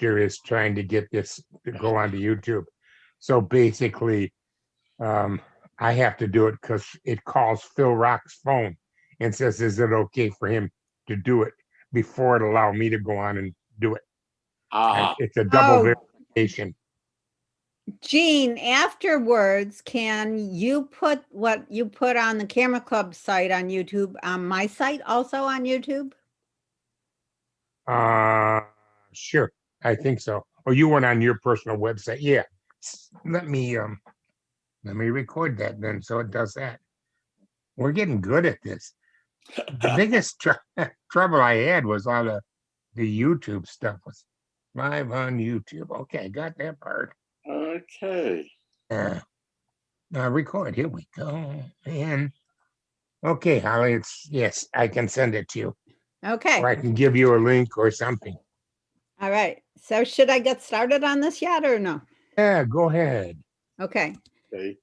year is trying to get this to go onto YouTube. So basically, I have to do it because it calls Phil Rock's phone and says, "Is it okay for him to do it before it allow me to go on and do it?" And it's a double verification. Gene, afterwards, can you put what you put on the Camera Club site on YouTube on my site also on YouTube? Sure, I think so. Or you went on your personal website? Yeah. Let me record that then, so it does that. We're getting good at this. The biggest trouble I had was all the YouTube stuff was live on YouTube. Okay, got that part. Okay. Record. Here we go. And okay, Holly, yes, I can send it to you. Okay. Or I can give you a link or something. All right. So should I get started on this yet or no? Yeah, go ahead. Okay. Okay.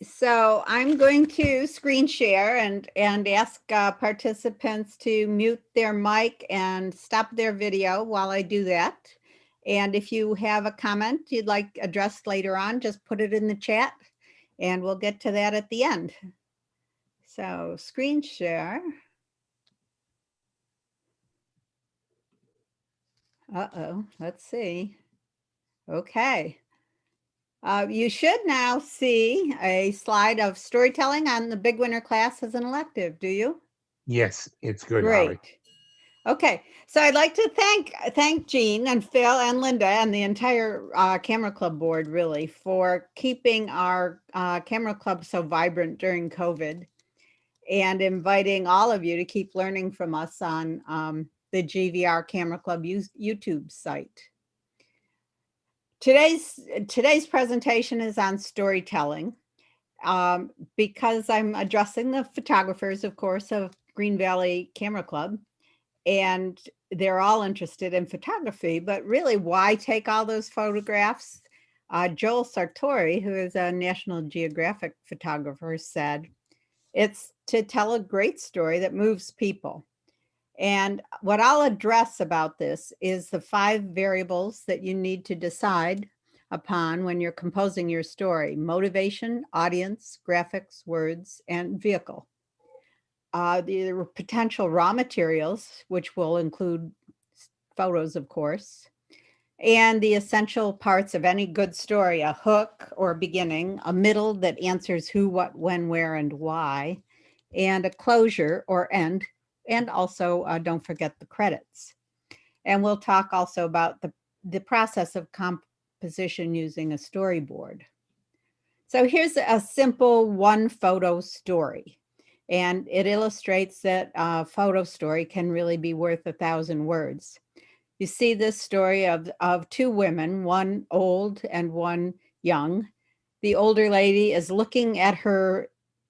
So I'm going to screen share and ask participants to mute their mic and stop their video while I do that. And if you have a comment you'd like addressed later on, just put it in the chat and we'll get to that at the end. So screen share. Uh-oh, let's see. Okay. You should now see a slide of storytelling on the Big Winner class as an elective, do you? Yes, it's good, Great. Holly. Okay, so I'd like to thank Gene and Phil and Linda and the entire Camera Club board really for keeping our Camera Club so vibrant during COVID and inviting all of you to keep learning from us on the GVR Camera Club YouTube site. Today's presentation is on storytelling because I'm addressing the photographers, of course, of Green Valley Camera Club. And they're all interested in photography, but really why take all those photographs? Joel Sartori, who is a National Geographic photographer, said, it's to tell a great story that moves people. And what I'll address about this is the 5 variables that you need to decide upon when you're composing your story: motivation, audience, graphics, words, and vehicle. The potential raw materials, which will include photos, of course, and the essential parts of any good story: a hook or beginning, a middle that answers who, what, when, where, and why, and a closure or end, and also don't forget the credits. And we'll talk also about the process of composition using a storyboard. So here's a simple 1 photo story. And it illustrates that a photo story can really be worth 1,000 words. You see this story of 2 women, one old and one young. The older lady is looking at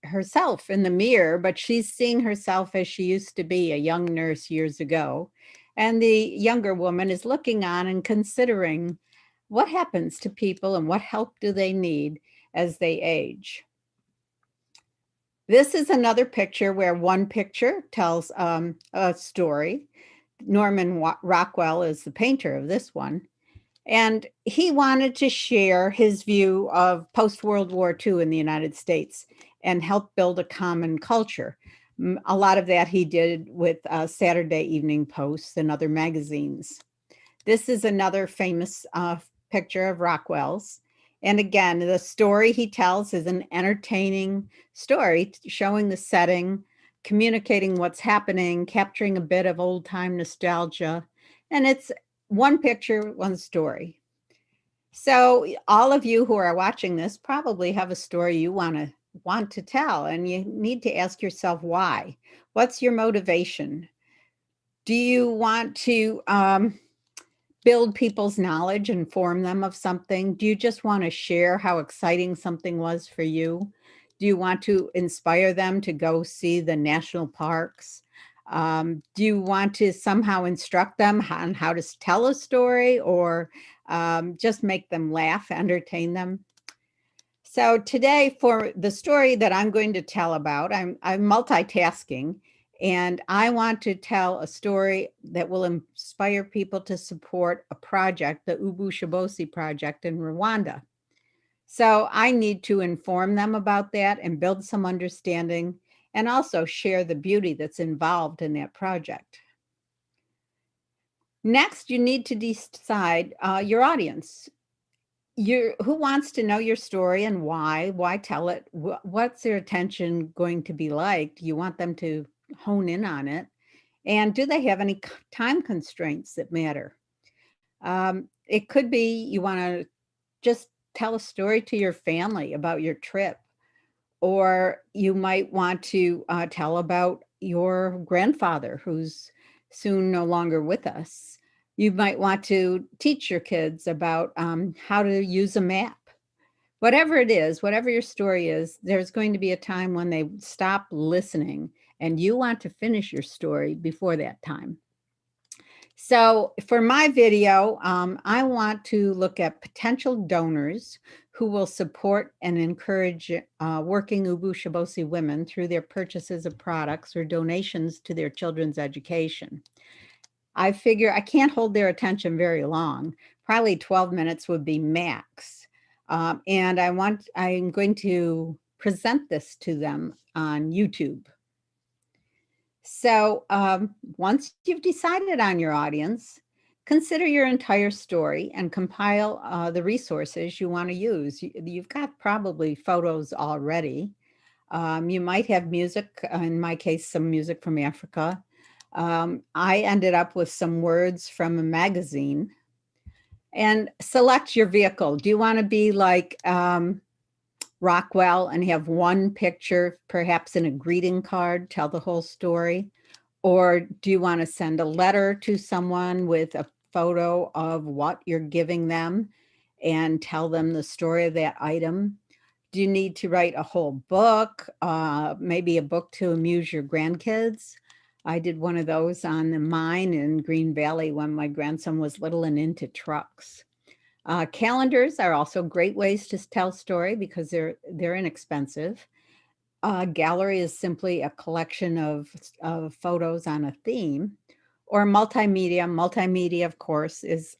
herself in the mirror, but she's seeing herself as she used to be, a young nurse years ago. And the younger woman is looking on and considering what happens to people and what help do they need as they age. This is another picture where one picture tells a story. Norman Rockwell is the painter of this one. And he wanted to share his view of post-World War II in the United States and help build a common culture. A lot of that he did with Saturday Evening Post and other magazines. This is another famous picture of Rockwell's. And again, the story he tells is an entertaining story, showing the setting, communicating what's happening, capturing a bit of old time nostalgia. And it's 1 picture, 1 story. So all of you who are watching this probably have a story you want to tell, and you need to ask yourself why. What's your motivation? Do you want to build people's knowledge, inform them of something? Do you just want to share how exciting something was for you? Do you want to inspire them to go see the national parks? Do you want to somehow instruct them on how to tell a story, or just make them laugh, entertain them? So today, for the story that I'm going to tell about, I'm multitasking, And I want to tell a story that will inspire people to support a project, the Ubushobosi project in Rwanda. So I need to inform them about that and build some understanding, and also share the beauty that's involved in that project. Next, you need to decide your audience. Who wants to know your story and why? Why tell it? What's their attention going to be like? Do you want them to hone in on it? And do they have any time constraints that matter? It could be you want to just tell a story to your family about your trip, or you might want to tell about your grandfather who's soon no longer with us. You might want to teach your kids about how to use a map. Whatever it is, whatever your story is, there's going to be a time when they stop listening, and you want to finish your story before that time. So for my video, I want to look at potential donors who will support and encourage working Ubushobosi women through their purchases of products or donations to their children's education. I figure I can't hold their attention very long. Probably 12 minutes would be max. And I'm going to present this to them on YouTube. So once you've decided on your audience, consider your entire story and compile the resources you want to use. You've got probably photos already. You might have music, in my case, some music from Africa. I ended up with some words from a magazine. And select your vehicle. Do you want to be like Rockwell and have one picture, perhaps in a greeting card, tell the whole story? Or do you want to send a letter to someone with a photo of what you're giving them and tell them the story of that item? Do you need to write a whole book, maybe a book to amuse your grandkids? I did one of those on the mine in Green Valley when my grandson was little and into trucks. Calendars are also great ways to tell story because they're inexpensive. Gallery is simply a collection of photos on a theme, or multimedia. Multimedia, of course, is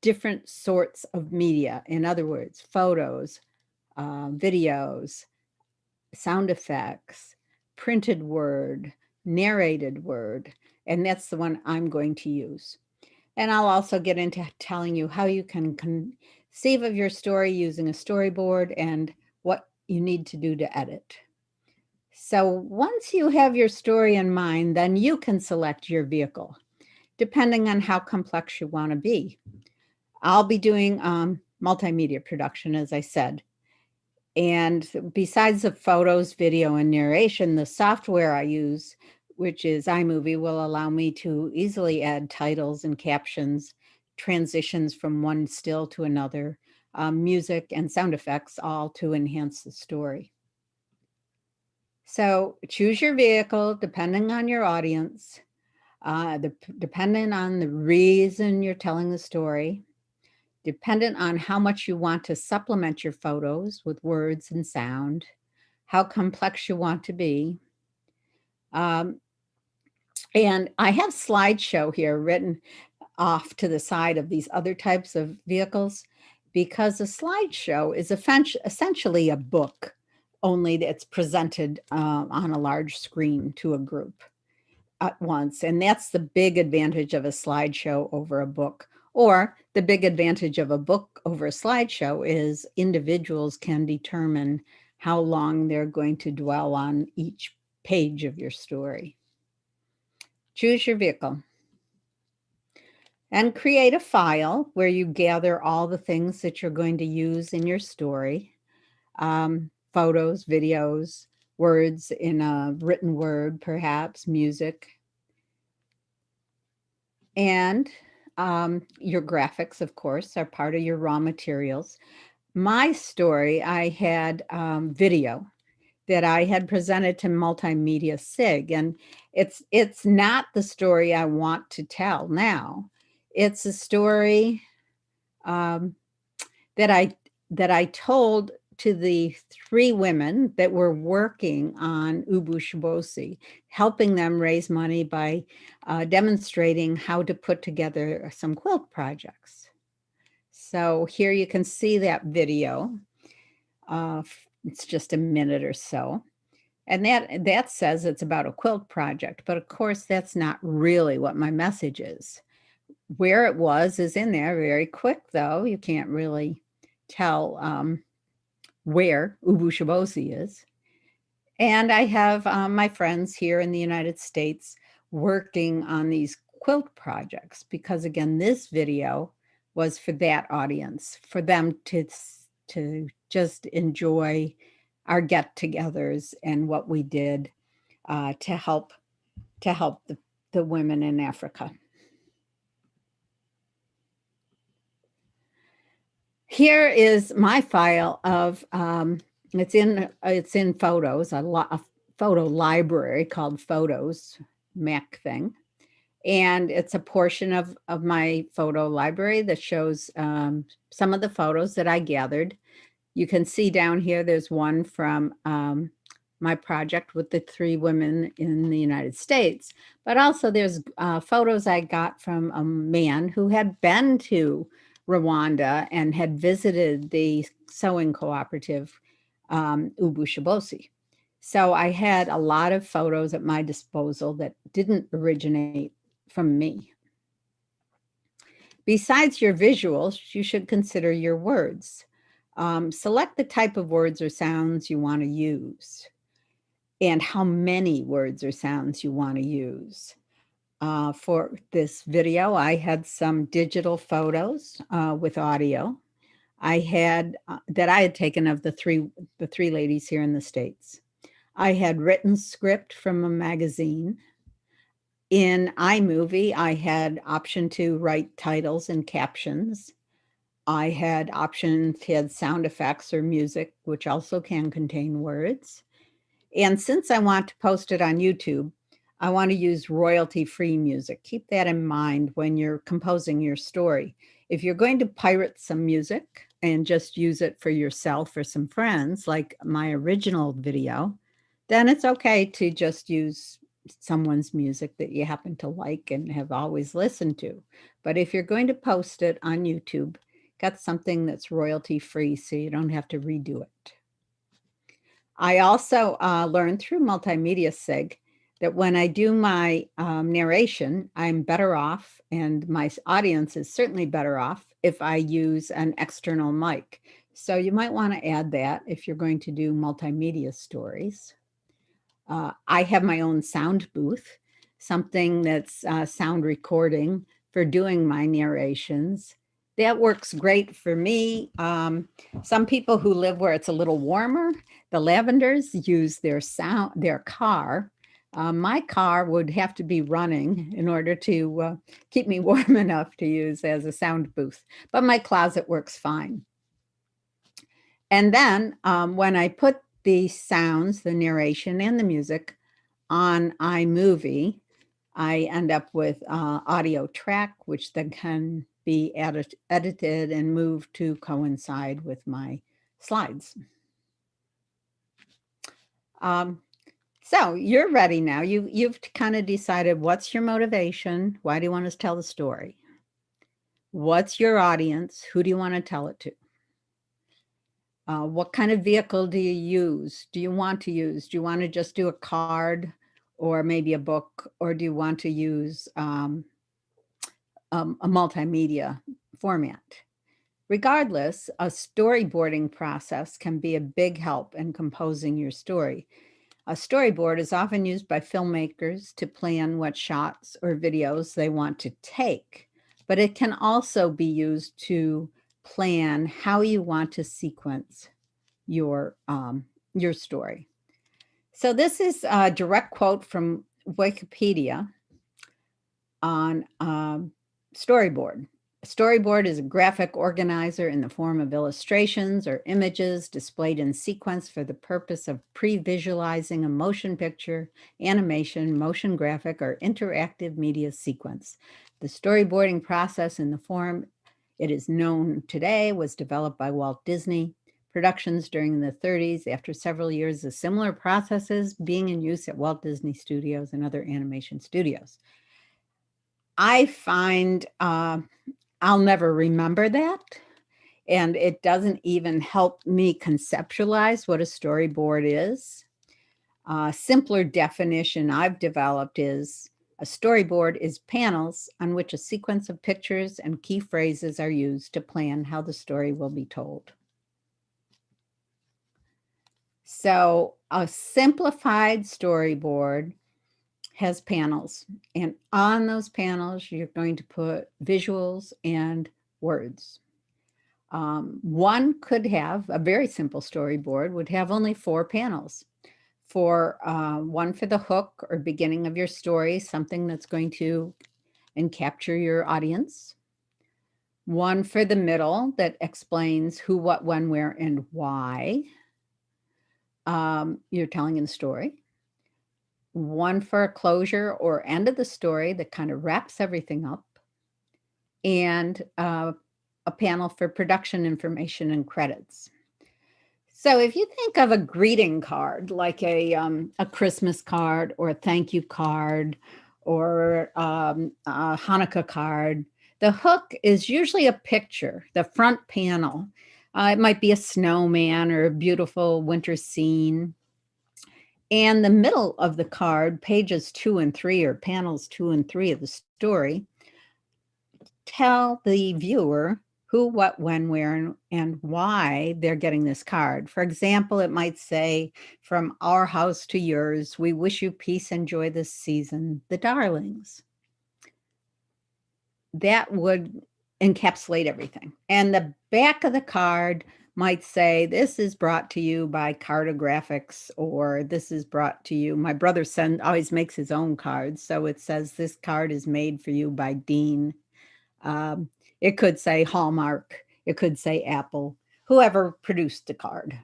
different sorts of media. In other words, photos, videos, sound effects, printed word, narrated word, and that's the one I'm going to use. And I'll also get into telling you how you can conceive of your story using a storyboard and what you need to do to edit. So once you have your story in mind, then you can select your vehicle, depending on how complex you want to be. I'll be doing multimedia production, as I said. And besides the photos, video, and narration, the software I use, which is iMovie, will allow me to easily add titles and captions, transitions from one still to another, music and sound effects, all to enhance the story. So choose your vehicle depending on your audience, depending on the reason you're telling the story, dependent on how much you want to supplement your photos with words and sound, how complex you want to be. And I have slideshow here written off to the side of these other types of vehicles because a slideshow is essentially a book, only it's presented on a large screen to a group at once. And that's the big advantage of a slideshow over a book. Or the big advantage of a book over a slideshow is individuals can determine how long they're going to dwell on each page of your story. Choose your vehicle. And create a file where you gather all the things that you're going to use in your story. Photos, videos, words in a written word, perhaps, music. And your graphics, of course, are part of your raw materials. My story, I had video that I had presented to Multimedia SIG, and it's not the story I want to tell now. It's a story that I told to the 3 women that were working on Ubushibosi, helping them raise money by demonstrating how to put together some quilt projects. So here you can see that video. It's just a minute or so. And that says it's about a quilt project, but of course that's not really what my message is. Where it was is in there very quick, though. You can't really tell where Ubushibosi is. And I have my friends here in the United States working on these quilt projects because, again, this video was for that audience, for them to just enjoy our get-togethers and what we did to help the women in Africa. Here is my file of it's in photos, a photo library called Photos, Mac thing. And it's a portion of my photo library that shows some of the photos that I gathered. You can see down here, there's one from my project with the 3 women in the United States, but also there's photos I got from a man who had been to Rwanda and had visited the sewing cooperative, Ubushibosi. So I had a lot of photos at my disposal that didn't originate from me. Besides your visuals, you should consider your words. Select the type of words or sounds you want to use and how many words or sounds you want to use. For this video, I had some digital photos with audio. I had that I had taken of the three ladies here in the States. I had written script from a magazine. In iMovie, I had option to write titles and captions. I had sound effects or music, which also can contain words. And since I want to post it on YouTube, I want to use royalty-free music. Keep that in mind when you're composing your story. If you're going to pirate some music and just use it for yourself or some friends, like my original video, then it's okay to just use someone's music that you happen to like and have always listened to. But if you're going to post it on YouTube, get something that's royalty-free so you don't have to redo it. I also learned through Multimedia Sig that when I do my narration, I'm better off, and my audience is certainly better off if I use an external mic. So you might want to add that if you're going to do multimedia stories. I have my own sound booth, something that's sound recording for doing my narrations. That works great for me. Some people who live where it's a little warmer, the Lavenders, use their car. My car would have to be running in order to keep me warm enough to use as a sound booth, but my closet works fine. And then when I put the sounds, the narration, and the music on iMovie, I end up with audio track, which then can be edited and moved to coincide with my slides. So you're ready now. You've kind of decided what's your motivation. Why do you want to tell the story? What's your audience? Who do you want to tell it to? What kind of vehicle do you use? Do you want to use? Do you want to just do a card or maybe a book? Or do you want to use a multimedia format? Regardless, a storyboarding process can be a big help in composing your story. A storyboard is often used by filmmakers to plan what shots or videos they want to take, but it can also be used to plan how you want to sequence your story. So this is a direct quote from Wikipedia on storyboard. A storyboard is a graphic organizer in the form of illustrations or images displayed in sequence for the purpose of pre-visualizing a motion picture, animation, motion graphic, or interactive media sequence. The storyboarding process in the form it is known today was developed by Walt Disney, productions during the 30s after several years of similar processes being in use at Walt Disney Studios and other animation studios. I find I'll never remember that. And it doesn't even help me conceptualize what a storyboard is. A simpler definition I've developed is a storyboard is panels on which a sequence of pictures and key phrases are used to plan how the story will be told. So a simplified storyboard has panels, and on those panels, you're going to put visuals and words. One could have a very simple storyboard would have only 4 panels. For one for the hook or beginning of your story, something that's going to capture your audience. One for the middle that explains who, what, when, where, and why you're telling in the story. One for a closure or end of the story that kind of wraps everything up. And a panel for production information and credits. So if you think of a greeting card, like a Christmas card or a thank you card or a Hanukkah card, the hook is usually a picture, the front panel. It might be a snowman or a beautiful winter scene. And the middle of the card, pages 2 and 3, or panels 2 and 3 of the story, tell the viewer who, what, when, where, and why they're getting this card. For example, it might say, from our house to yours, we wish you peace and joy this season, the darlings. That would encapsulate everything. And the back of the card might say, this is brought to you by Cartographics, or this is brought to you. My brother always makes his own cards. So it says, this card is made for you by Dean. It could say Hallmark, it could say Apple, whoever produced the card,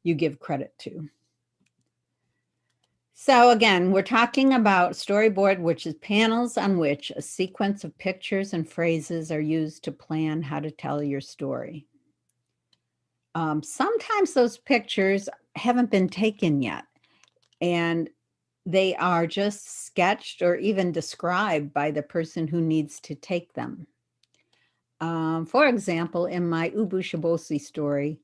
you give credit to. So again, we're talking about storyboard, which is panels on which a sequence of pictures and phrases are used to plan how to tell your story. Sometimes those pictures haven't been taken yet, and they are just sketched or even described by the person who needs to take them. For example, in my Ubushibosi story,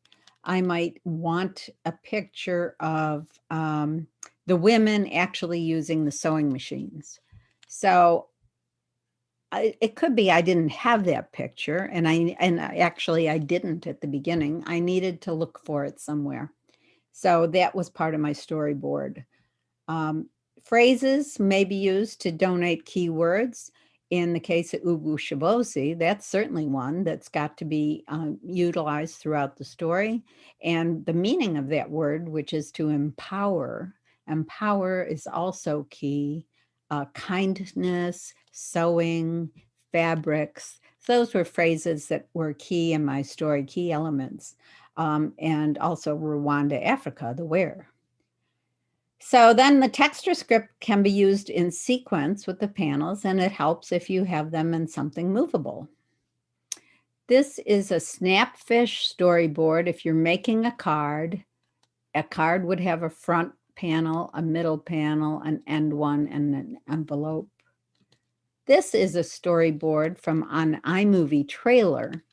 I might want a picture of the women actually using the sewing machines. So it could be I didn't have that picture, and actually I didn't at the beginning. I needed to look for it somewhere. So that was part of my storyboard. Phrases may be used to donate keywords. In the case of Ubushibosi, that's certainly one that's got to be utilized throughout the story. And the meaning of that word, which is to empower, empower is also key. Kindness, sewing, fabrics, those were phrases that were key in my story, key elements. And also Rwanda, Africa, the where. So then the texture script can be used in sequence with the panels, and it helps if you have them in something movable. This is a Snapfish storyboard. If you're making a card would have a front panel, a middle panel, an end one, and an envelope. This is a storyboard from an iMovie trailer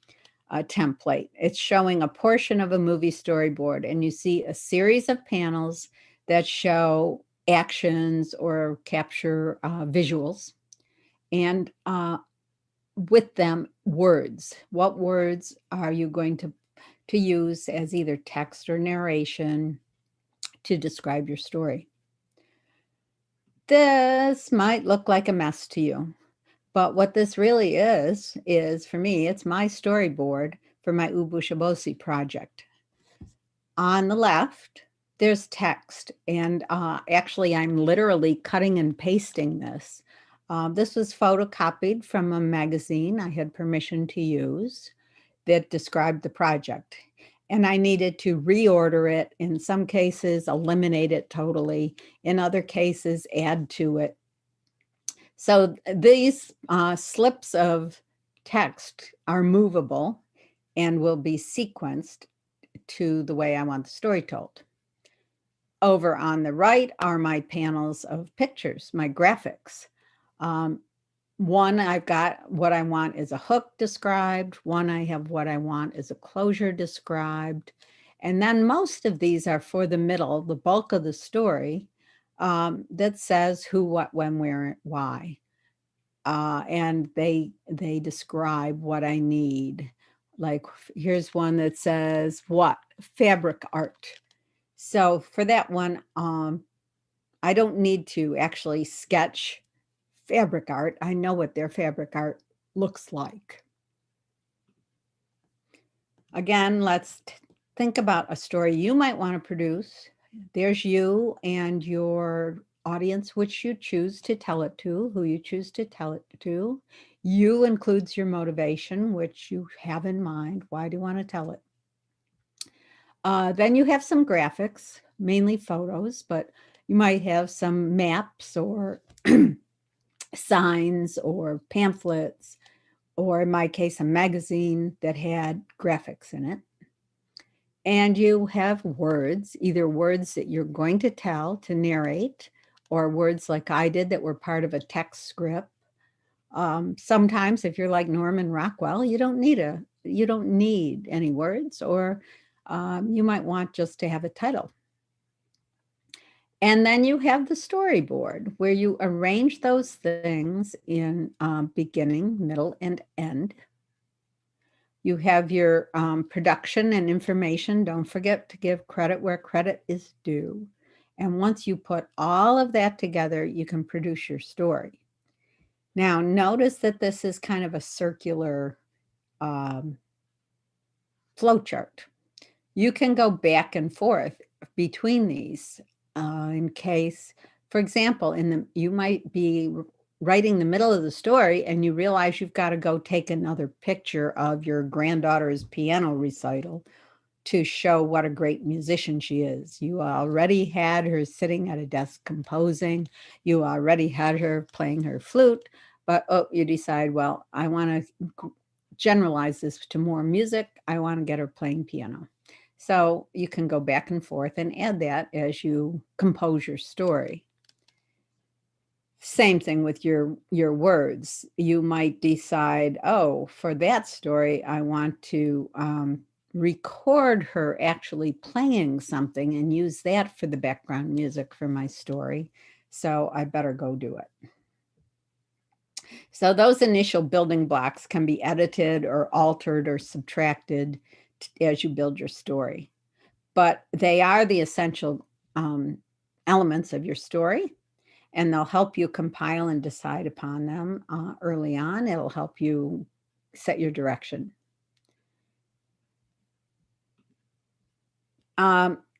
template. It's showing a portion of a movie storyboard, and you see a series of panels that show actions or capture visuals, and with them words. What words are you going to use as either text or narration to describe your story? This might look like a mess to you, but what this really is for me, it's my storyboard for my Ubushibosi project. On the left, there's text, and actually I'm literally cutting and pasting this. This was photocopied from a magazine I had permission to use that described the project. And I needed to reorder it, in some cases eliminate it totally, in other cases add to it. So these slips of text are movable and will be sequenced to the way I want the story told. Over on the right are my panels of pictures, my graphics. One, I've got what I want is a hook described. One, I have what I want is a closure described. And then most of these are for the middle, the bulk of the story, that says who, what, when, where, why. And they describe what I need. Like here's one that says what? Fabric art. So for that one, I don't need to actually sketch fabric art. I know what their fabric art looks like. Again, let's think about a story you might want to produce. There's you and your audience, which you choose to tell it to, who you choose to tell it to. You includes your motivation, which you have in mind. Why do you want to tell it? Then you have some graphics, mainly photos, but you might have some maps or signs or pamphlets, or in my case, a magazine that had graphics in it. And you have words, either words that you're going to tell to narrate, or words like I did that were part of a text script. Sometimes, if you're like Norman Rockwell, you don't need any words, or you might want just to have a title. And then you have the storyboard where you arrange those things in beginning, middle, and end. You have your production and information. Don't forget to give credit where credit is due. And once you put all of that together, you can produce your story. Now, notice that this is kind of a circular flow chart. You can go back and forth between these in case, for example, you might be writing the middle of the story and you realize you've got to go take another picture of your granddaughter's piano recital to show what a great musician she is. You already had her sitting at a desk composing. You already had her playing her flute, but you decide, well, I want to generalize this to more music. I want to get her playing piano. So you can go back and forth and add that as you compose your story. Same thing with your words. You might decide, oh, for that story, I want to record her actually playing something and use that for the background music for my story. So I better go do it. So those initial building blocks can be edited or altered or subtracted as you build your story. But they are the essential elements of your story, and they'll help you compile and decide upon them early on. It'll help you set your direction.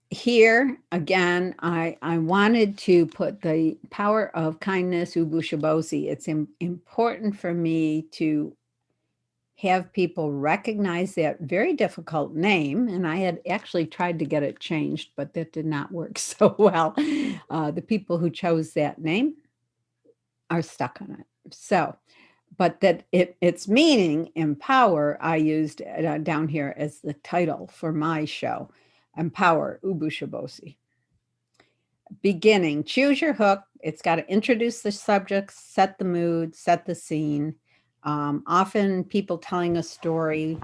Here, again, I wanted to put the power of kindness, ubushiboshi. It's important for me to have people recognize that very difficult name. And I had actually tried to get it changed, but that did not work so well. The people who chose that name are stuck on it. So, but that its meaning, empower, I used down here as the title for my show, Empower Ubushiboshi. Beginning, choose your hook. It's got to introduce the subject, set the mood, set the scene. Often people telling a story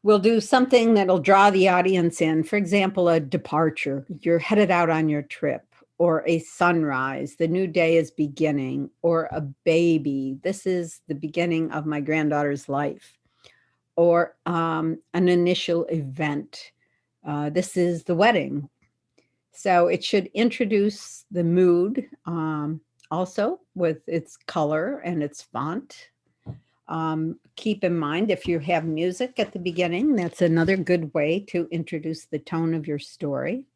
will do something that'll draw the audience in. For example, a departure. You're headed out on your trip, or a sunrise. The new day is beginning, or a baby. This is the beginning of my granddaughter's life, or an initial event. This is the wedding. So it should introduce the mood also with its color and its font. Keep in mind, if you have music at the beginning, that's another good way to introduce the tone of your story.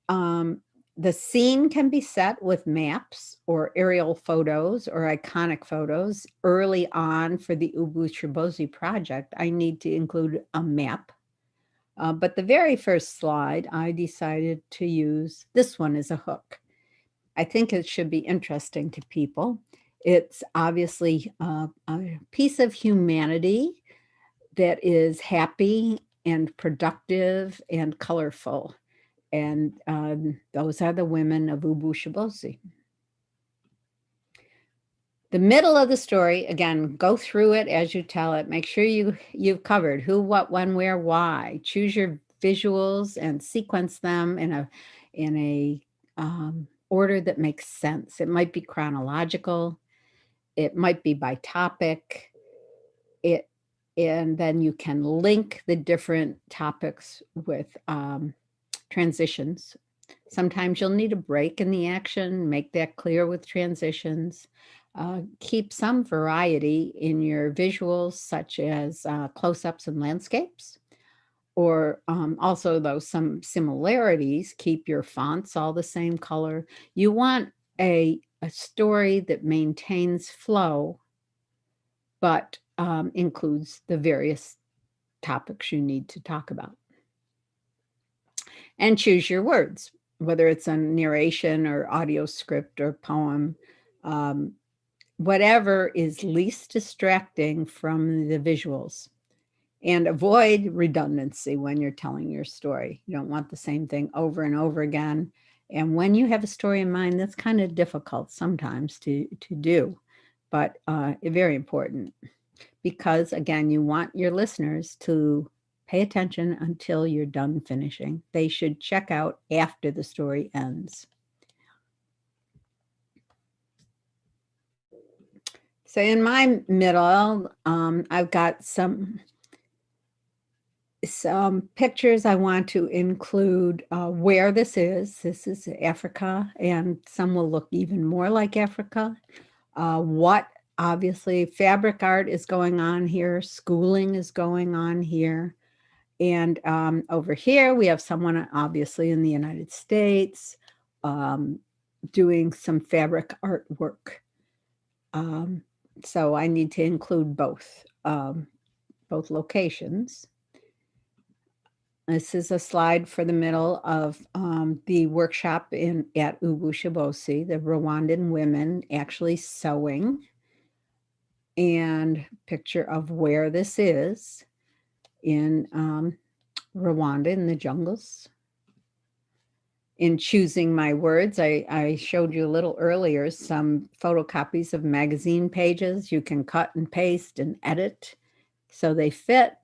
The scene can be set with maps or aerial photos or iconic photos. Early on for the Ubushiboshi project, I need to include a map. But the very first slide, I decided to use this one as a hook. I think it should be interesting to people. It's obviously a piece of humanity that is happy and productive and colorful. And those are the women of Ubushibosi. The middle of the story, again, go through it as you tell it. Make sure you've covered who, what, when, where, why. Choose your visuals and sequence them in a order that makes sense. It might be chronological. It might be by topic. And then you can link the different topics with transitions. Sometimes you'll need a break in the action, make that clear with transitions. Keep some variety in your visuals, such as close-ups and landscapes, or also, though, some similarities. Keep your fonts all the same color. You want a story that maintains flow, but includes the various topics you need to talk about. And choose your words, whether it's a narration or audio script or poem, whatever is least distracting from the visuals. And avoid redundancy when you're telling your story. You don't want the same thing over and over again. And when you have a story in mind, that's kind of difficult sometimes to do, but very important. Because again, you want your listeners to pay attention until you're done finishing. They should check out after the story ends. So in my middle, I've got some pictures. I want to include where this is. This is Africa, and some will look even more like Africa. What, obviously, fabric art is going on here. Schooling is going on here. And over here, we have someone obviously in the United States doing some fabric artwork. So I need to include both locations. This is a slide for the middle of the workshop at Ubushibosi, the Rwandan women actually sewing, and picture of where this is in Rwanda in the jungles. In choosing my words, I showed you a little earlier some photocopies of magazine pages. You can cut and paste and edit so they fit.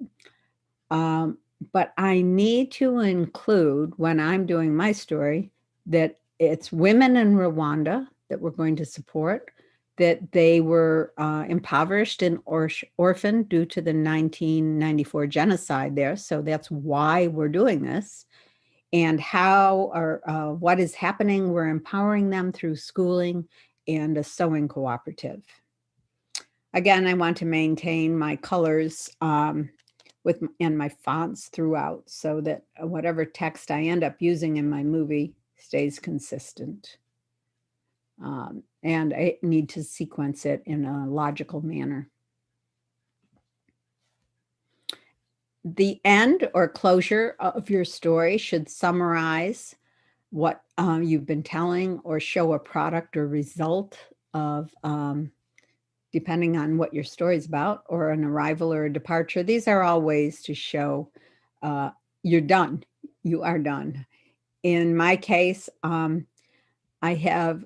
But I need to include, when I'm doing my story, that it's women in Rwanda that we're going to support, that they were impoverished and orphaned due to the 1994 genocide there. So that's why we're doing this. And how or what is happening, we're empowering them through schooling and a sewing cooperative. Again, I want to maintain my colors and my fonts throughout so that whatever text I end up using in my movie stays consistent. And I need to sequence it in a logical manner. The end or closure of your story should summarize what you've been telling or show a product or result of, depending on what your story is about, or an arrival or a departure. These are all ways to show you're done. You are done. In my case, I have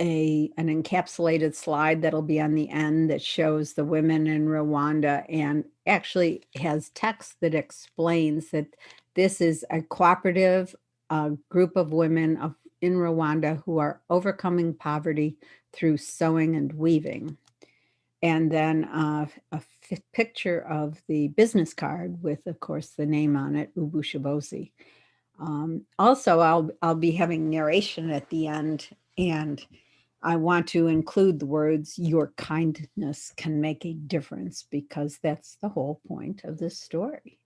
an encapsulated slide that'll be on the end that shows the women in Rwanda and actually has text that explains that this is a cooperative group of women in Rwanda who are overcoming poverty through sewing and weaving. And then a picture of the business card with, of course, the name on it, Ubushibosi. Also, I'll be having narration at the end, and I want to include the words, "Your kindness can make a difference," because that's the whole point of this story.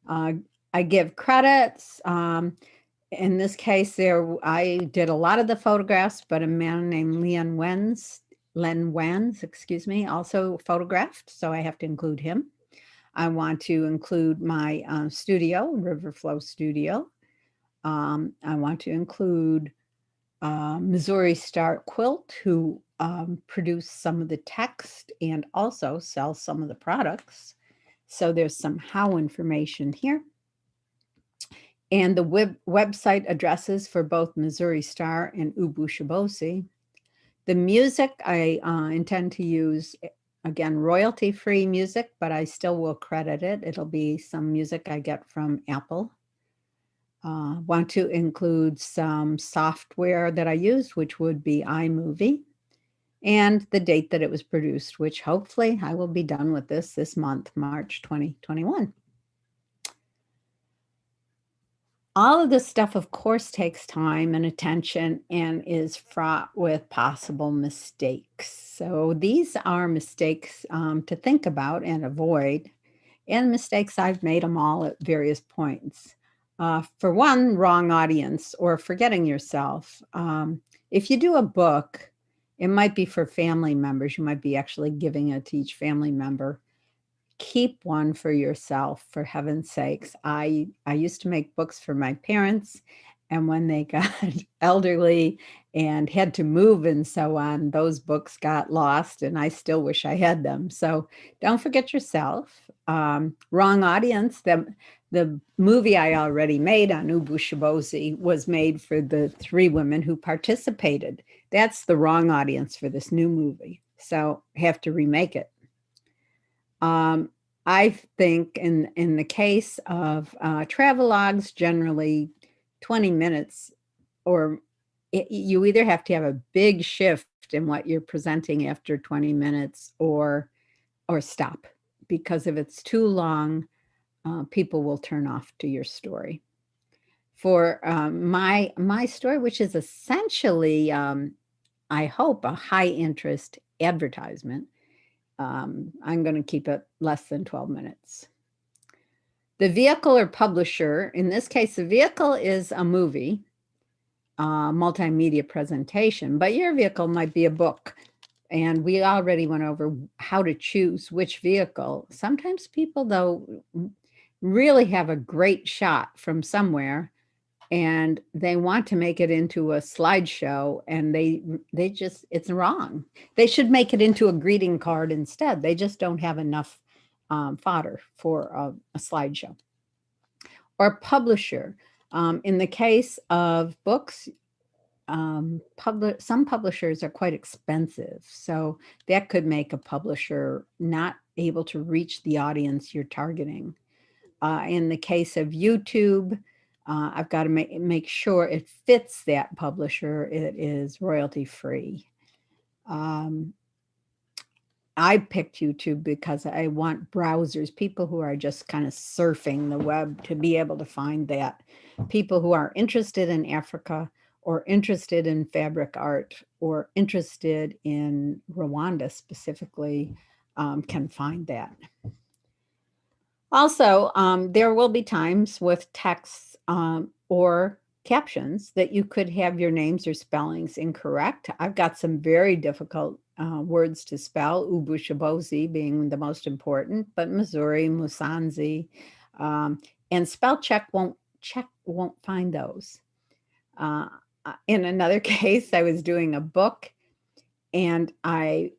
I give credits. In this case, I did a lot of the photographs, but a man named Len Wens, also photographed, so I have to include him. I want to include my studio, Riverflow Studio. I want to include Missouri Star Quilt, who produced some of the text and also sells some of the products. So there's some how information here. And the website addresses for both Missouri Star and Ubushibosi. The music I intend to use, again, royalty-free music, but I still will credit it. It'll be some music I get from Apple. Want to include some software that I use, which would be iMovie, and the date that it was produced, which hopefully I will be done with this month, March 2021. All of this stuff, of course, takes time and attention and is fraught with possible mistakes. So these are mistakes to think about and avoid, and mistakes I've made them all at various points. For one, wrong audience or forgetting yourself. If you do a book, it might be for family members. You might be actually giving it to each family member. Keep one for yourself, for heaven's sakes. I used to make books for my parents, and when they got elderly and had to move and so on, those books got lost, and I still wish I had them. So don't forget yourself. Wrong audience. The movie I already made on Ubushibosi was made for the 3 women who participated. That's the wrong audience for this new movie. So I have to remake it. I think in the case of travelogues, generally 20 minutes, or you either have to have a big shift in what you're presenting after 20 minutes or stop, because if it's too long, people will turn off to your story. For my story, which is essentially, I hope, a high interest advertisement, I'm going to keep it less than 12 minutes. The vehicle or publisher, in this case, the vehicle is a movie, multimedia presentation, but your vehicle might be a book. And we already went over how to choose which vehicle. Sometimes people, though, really have a great shot from somewhere, and they want to make it into a slideshow, and they just, it's wrong. They should make it into a greeting card instead. They just don't have enough fodder for a slideshow. Or publisher. In the case of books, some publishers are quite expensive, so that could make a publisher not able to reach the audience you're targeting. In the case of YouTube, I've got to make sure it fits that publisher. It is royalty free. I picked YouTube because I want browsers, people who are just kind of surfing the web, to be able to find that. People who are interested in Africa or interested in fabric art or interested in Rwanda specifically can find that. Also, there will be times with texts or captions that you could have your names or spellings incorrect. I've got some very difficult words to spell, Ubushibosi being the most important, but Missouri, Musanzi, and spell check won't find those. In another case, I was doing a book and I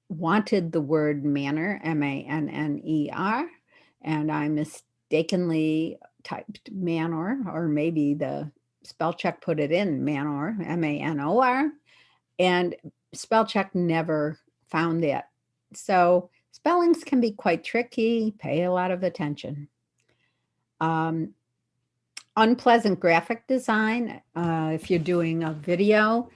wanted the word manner, MANNER, and I mistakenly typed manor, or maybe the spell check put it in manor, MANOR, and spell check never found that. So spellings can be quite tricky. Pay a lot of attention. Unpleasant graphic design. If you're doing a video,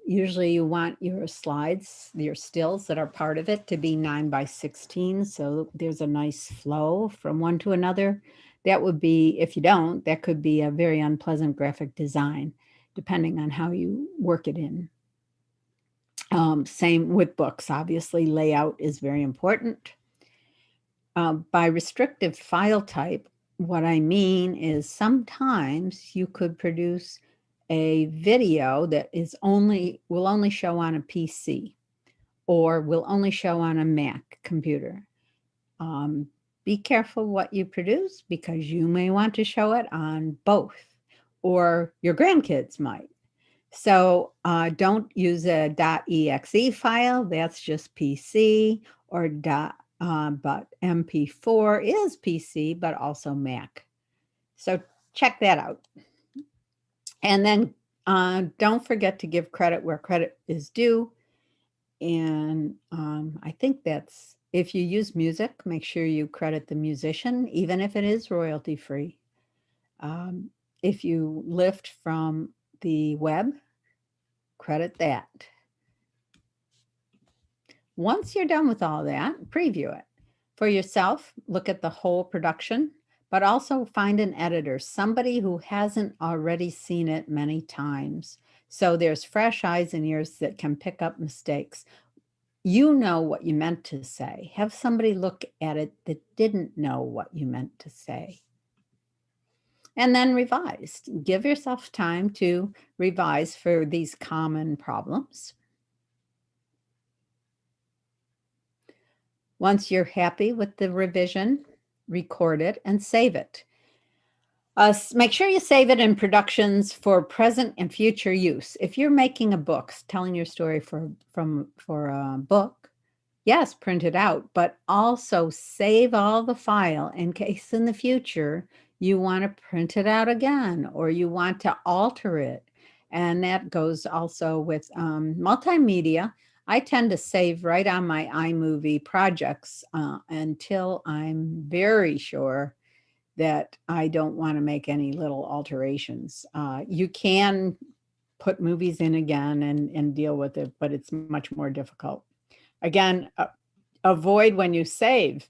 usually you want your slides, your stills that are part of it, to be 9:16. So there's a nice flow from one to another. That would be, if you don't, that could be a very unpleasant graphic design, depending on how you work it in. Same with books. Obviously, layout is very important. By restrictive file type, what I mean is sometimes you could produce a video that will only show on a PC or will only show on a Mac computer. Be careful what you produce, because you may want to show it on both, or your grandkids might. So don't use a .exe file, that's just PC, or but MP4 is PC, but also Mac. So check that out. And then don't forget to give credit where credit is due. And I think that's, if you use music, make sure you credit the musician, even if it is royalty free. Um, if you lift from the web, credit that. Once you're done with all that, preview it. For yourself, look at the whole production, but also find an editor, somebody who hasn't already seen it many times. So there's fresh eyes and ears that can pick up mistakes. You know what you meant to say. Have somebody look at it that didn't know what you meant to say. And then revise. Give yourself time to revise for these common problems. Once you're happy with the revision, record it and save it. Make sure you save it in productions for present and future use. If you're making a book, telling your story for a book, yes, print it out, but also save all the file in case in the future you want to print it out again or you want to alter it. And that goes also with multimedia. I tend to save right on my iMovie projects until I'm very sure that I don't want to make any little alterations. You can put movies in again and deal with it, but it's much more difficult. Again, avoid when you save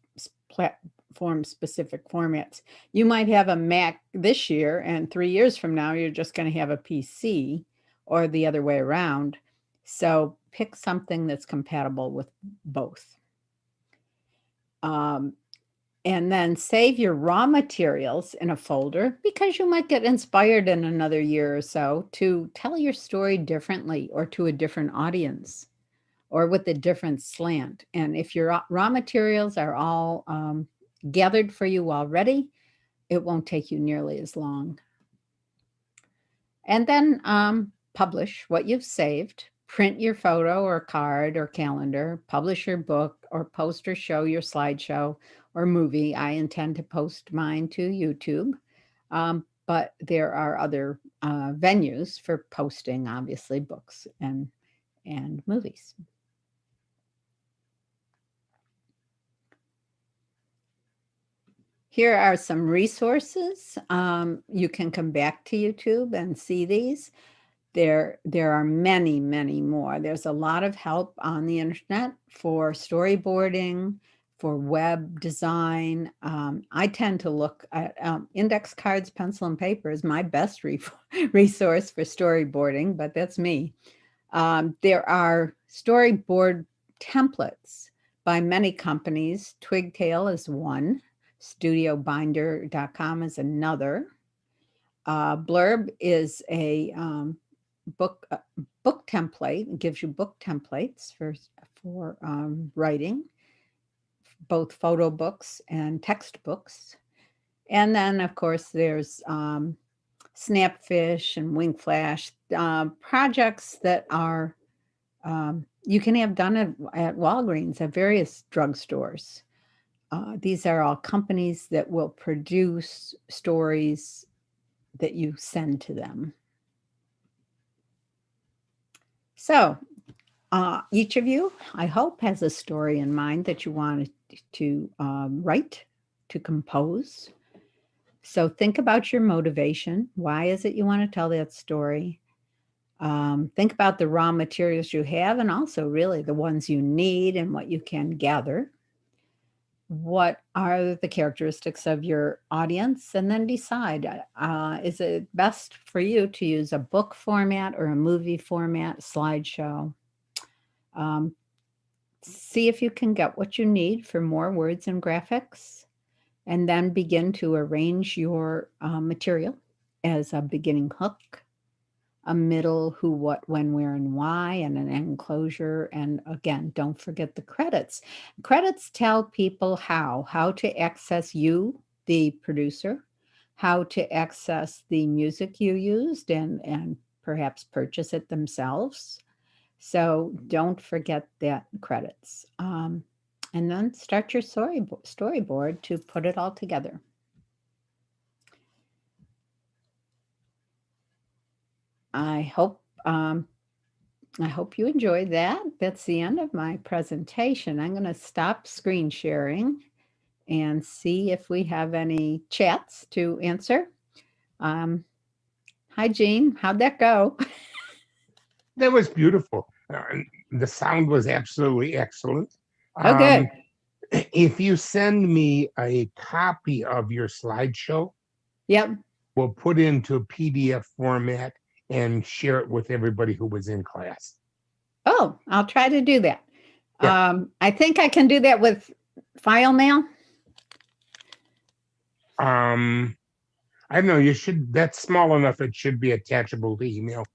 platform specific formats. You might have a Mac this year, and 3 years from now, you're just going to have a PC or the other way around. So pick something that's compatible with both. And then save your raw materials in a folder because you might get inspired in another year or so to tell your story differently or to a different audience or with a different slant. And if your raw materials are all gathered for you already, it won't take you nearly as long. And then publish what you've saved, print your photo or card or calendar, publish your book or post or show your slideshow or movie. I intend to post mine to YouTube, but there are other venues for posting, obviously, books and movies. Here are some resources. You can come back to YouTube and see these. There are many, many more. There's a lot of help on the internet for storyboarding, for web design. I tend to look at index cards, pencil, and paper is my best resource for storyboarding, but that's me. There are storyboard templates by many companies. Twigtail is one. StudioBinder.com is another. Blurb is a book template. It gives you book templates for writing, both photo books and text books. And then, of course, there's Snapfish and Wingflash, projects that are you can have done at Walgreens, at various drugstores. These are all companies that will produce stories that you send to them. So each of you, I hope, has a story in mind that you want to write, to compose. So think about your motivation. Why is it you want to tell that story? Think about the raw materials you have and also really the ones you need and what you can gather. What are the characteristics of your audience? And then decide, is it best for you to use a book format or a movie format, slideshow? See if you can get what you need for more words and graphics, and then begin to arrange your material as a beginning hook, a middle who, what, when, where, and why, and an end closure. And again, don't forget the credits. Credits tell people how to access you, the producer, how to access the music you used and perhaps purchase it themselves. So don't forget that credits. and then start your storyboard to put it all together. I hope you enjoyed that. That's the end of my presentation. I'm going to stop screen sharing and see if we have any chats to answer. Hi, Jean. How'd that go? That was beautiful. The sound was absolutely excellent. Oh, good. If you send me a copy of your slideshow, Yep. we'll put into PDF format and share it with everybody who was in class. Oh, I'll try to do that. Yeah. I think I can do that with file mail. I don't know, you should, that's small enough, it should be attachable to email.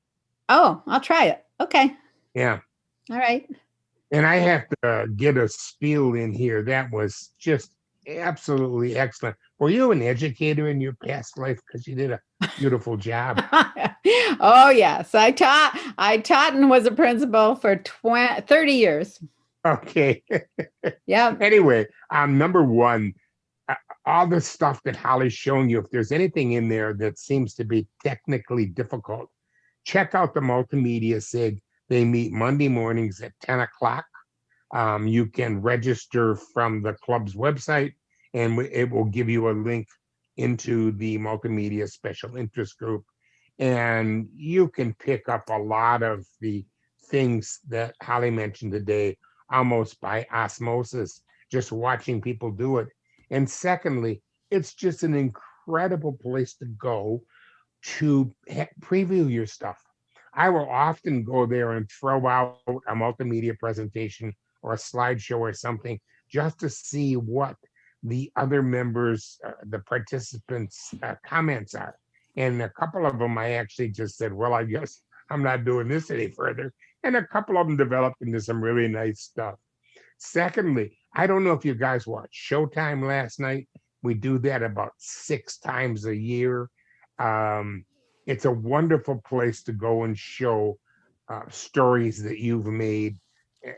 Oh, I'll try it. Okay. Yeah. All right. And I have to get a spiel in here. That was just absolutely excellent. Were you an educator in your past life? Because you did a beautiful job. Oh, yes. I taught and was a principal for 30 years. Okay. Yeah. Anyway, number one, all the stuff that Holly's shown you, if there's anything in there that seems to be technically difficult, check out the multimedia SIG. They meet Monday mornings at 10 o'clock. You can register from the club's website, and it will give you a link into the multimedia special interest group. And you can pick up a lot of the things that Holly mentioned today almost by osmosis, just watching people do it. And secondly, it's just an incredible place to go to preview your stuff. I will often go there and throw out a multimedia presentation or a slideshow or something just to see what the other members, the participants' comments are. And a couple of them, I actually just said, well, I guess I'm not doing this any further. And a couple of them developed into some really nice stuff. Secondly, I don't know if you guys watched Showtime last night. We do that about 6 times a year. It's a wonderful place to go and show stories that you've made.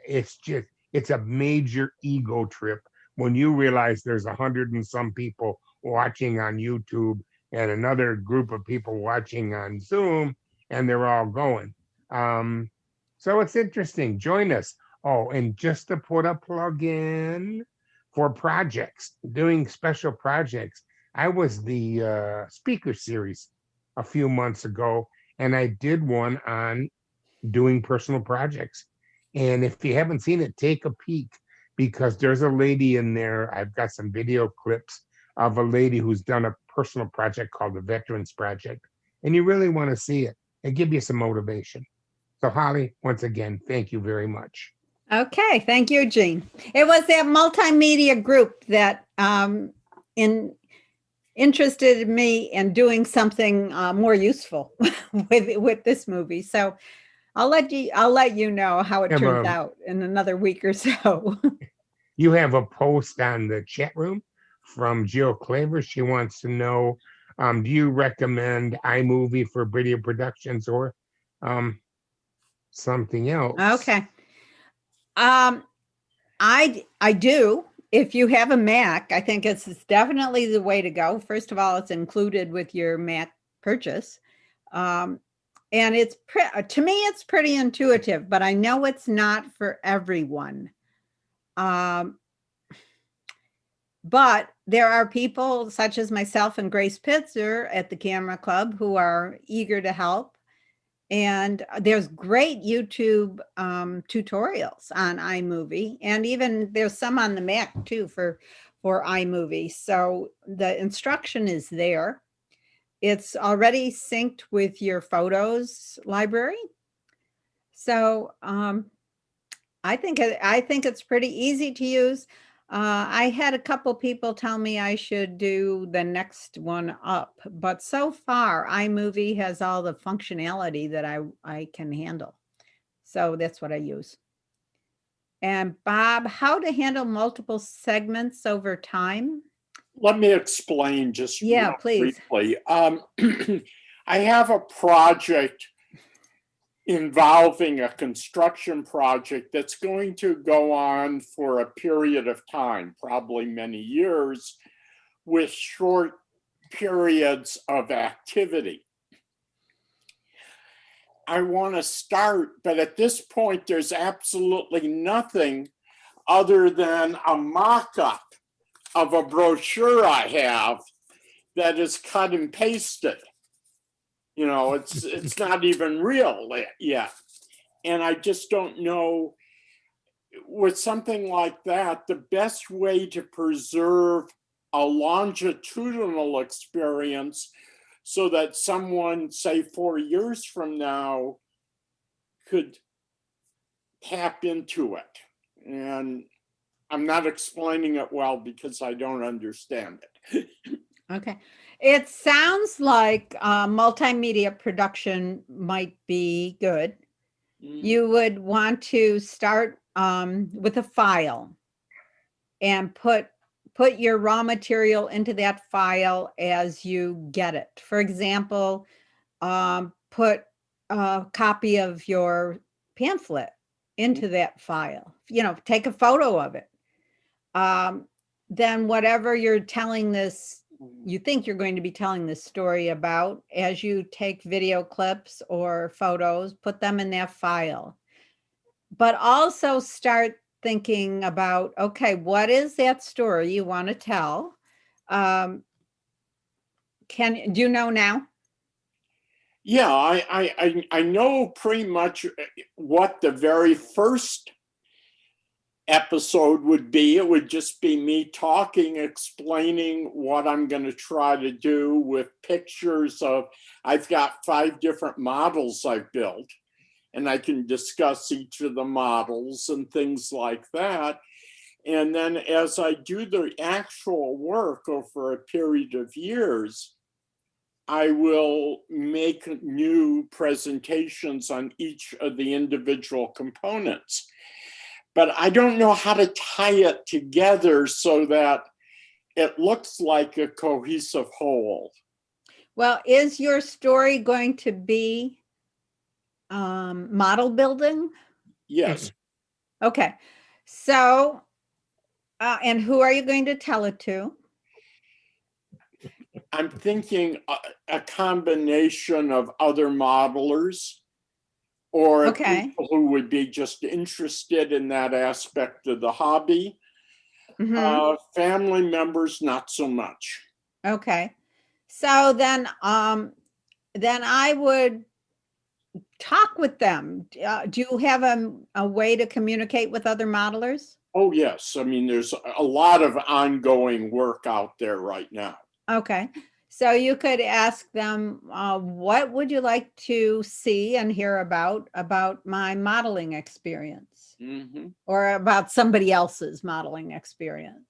It's a major ego trip when you realize there's 100 and some people watching on YouTube and another group of people watching on Zoom, and they're all going. So it's interesting. Join us. Oh, and just to put a plug in for projects, doing special projects, I was the speaker series a few months ago, and I did one on doing personal projects. And if you haven't seen it, take a peek, because there's a lady in there. I've got some video clips of a lady who's done a personal project called the Veterans Project, and you really want to see it and give you some motivation. So Holly, once again, thank you very much. Okay, thank you, Jean. It was that multimedia group that interested me in doing something more useful with this movie. So I'll let you know how it turns out in another week or so. You have a post on the chat room from Jill Claver. She wants to know, do you recommend iMovie for video productions or something else? Okay. I do. If you have a Mac, I think it's definitely the way to go. First of all, it's included with your Mac purchase. And it's to me, it's pretty intuitive, but I know it's not for everyone. But there are people such as myself and Grace Pitzer at the Camera Club who are eager to help. And there's great YouTube tutorials on iMovie, and even there's some on the Mac too for iMovie. So the instruction is there. It's already synced with your photos library. So I think it's pretty easy to use. I had a couple people tell me I should do the next one up, but so far iMovie has all the functionality that I can handle. So that's what I use. And Bob, how to handle multiple segments over time? Let me explain just please. briefly. I have a project involving a construction project that's going to go on for a period of time, probably many years, with short periods of activity. I want to start, but at this point, there's absolutely nothing other than a mock-up of a brochure I have that is cut and pasted. You know, it's not even real yet. And I just don't know, with something like that, the best way to preserve a longitudinal experience so that someone, say 4 years from now, could tap into it. And I'm not explaining it well because I don't understand it. Okay. It sounds like multimedia production might be good. You would want to start with a file and put your raw material into that file as you get it. For example, put a copy of your pamphlet into that file, you know, take a photo of it. Then whatever you're telling this, you think you're going to be telling this story about, as you take video clips or photos, put them in that file. But also start thinking about, okay, what is that story you want to tell? Do you know now? Yeah, I know pretty much what the very first episode would be. It would just be me talking, explaining what I'm going to try to do with pictures of, I've got 5 different models I've built, and I can discuss each of the models and things like that. And then as I do the actual work over a period of years, I will make new presentations on each of the individual components. But I don't know how to tie it together so that it looks like a cohesive whole. Well, is your story going to be model building? Yes. Okay. So, and who are you going to tell it to? I'm thinking a combination of other modelers or Okay. people who would be just interested in that aspect of the hobby. Family members, not so much. Okay. So then I would talk with them. Do you have a way to communicate with other modelers? Oh, yes. I mean, there's a lot of ongoing work out there right now. Okay. So you could ask them, what would you like to see and hear about my modeling experience? Or about somebody else's modeling experience?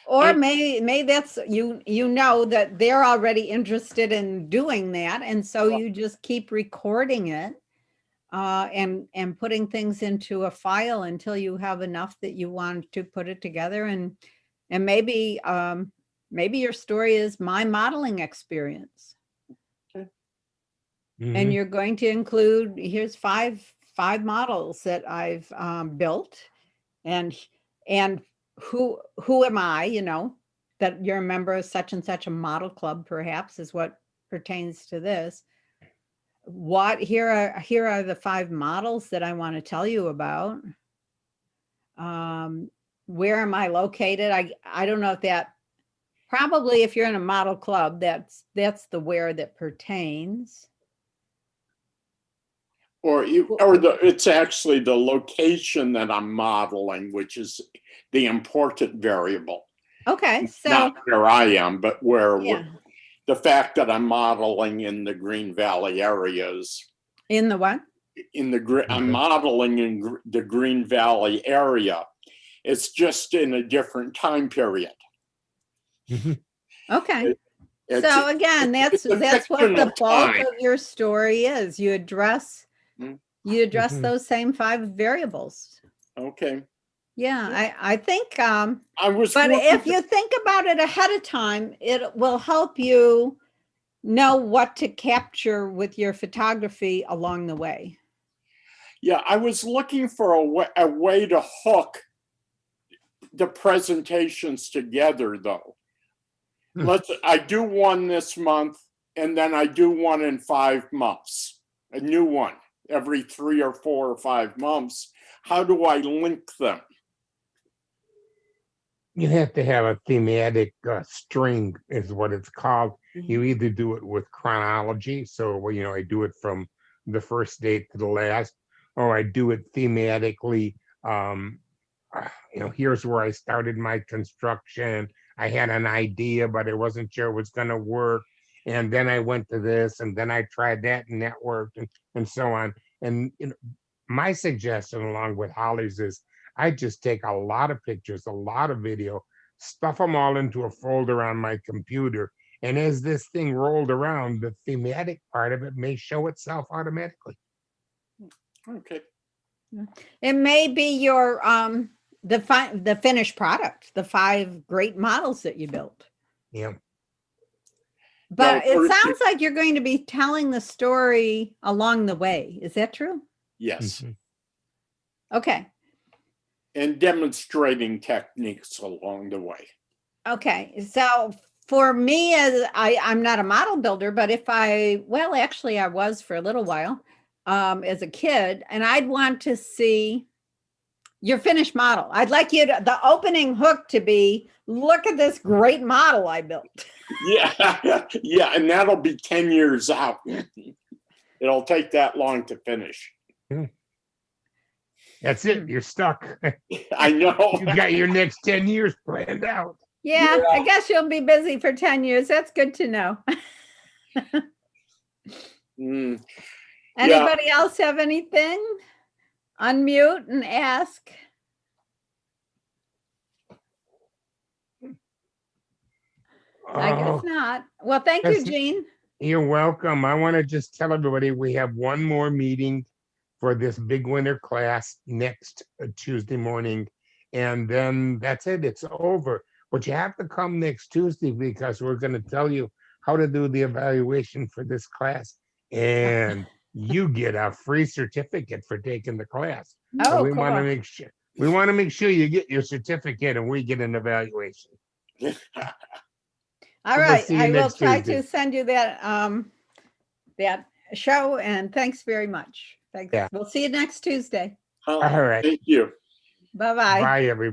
Or maybe that's, you know that they're already interested in doing that, and so you just keep recording it and putting things into a file until you have enough that you want to put it together, and maybe your story is my modeling experience. And you're going to include, here's five models that I've built, and who am I, you know, that you're a member of such and such a model club, perhaps, is what pertains to this. What here are the 5 models that I want to tell you about. Where am I located? I don't know if that, probably if you're in a model club, that's the where that pertains. Or it's actually the location that I'm modeling, which is the important variable. Okay, so not where I am, but where the fact that I'm modeling in the Green Valley areas. In the what? I'm modeling in the Green Valley area. It's just in a different time period. Okay. So again, that's what the bulk of your story is. You address those same 5 variables. Okay. Yeah, I think, I was but looking if you think about it ahead of time, it will help you know what to capture with your photography along the way. Yeah, I was looking for a way to hook the presentations together, though. I do one this month, and then I do one in 5 months, a new one every 3 or 4 or 5 months. How do I link them? You have to have a thematic string, is what it's called. You either do it with chronology, so well, I do it from the first date to the last, or I do it thematically. Here's where I started my construction. I had an idea, but I wasn't sure it was going to work. And then I went to this, and then I tried that, and that worked, and so on. And my suggestion, along with Holly's, is I just take a lot of pictures, a lot of video, stuff them all into a folder on my computer. And as this thing rolled around, the thematic part of it may show itself automatically. Okay. It may be your the finished product, the 5 great models that you built. Yeah. But No, it sounds like you're going to be telling the story along the way. Is that true? Yes. Mhm. Okay. And demonstrating techniques along the way. Okay. So for me, as I'm not a model builder, but actually I was for a little while as a kid, and I'd want to see your finished model. I'd like the opening hook to be, look at this great model I built. Yeah, yeah, and that'll be 10 years out. It'll take that long to finish. That's it. You're stuck. I know. You got your next 10 years planned out. Yeah, I guess you'll be busy for 10 years. That's good to know. Anybody else have anything? Unmute and ask. I guess not. Well, thank you, Jean. You're welcome. I want to just tell everybody we have one more meeting for this big winter class next Tuesday morning. And then that's it. It's over. But you have to come next Tuesday because we're going to tell you how to do the evaluation for this class. And you get a free certificate for taking the class. Oh, so we cool. want to make sure you get your certificate and we get an evaluation. All right, I will try to send you that that show, and thanks very much. Thanks. Yeah. We'll see you next Tuesday. All right. Thank you. Bye-bye. Bye, everybody.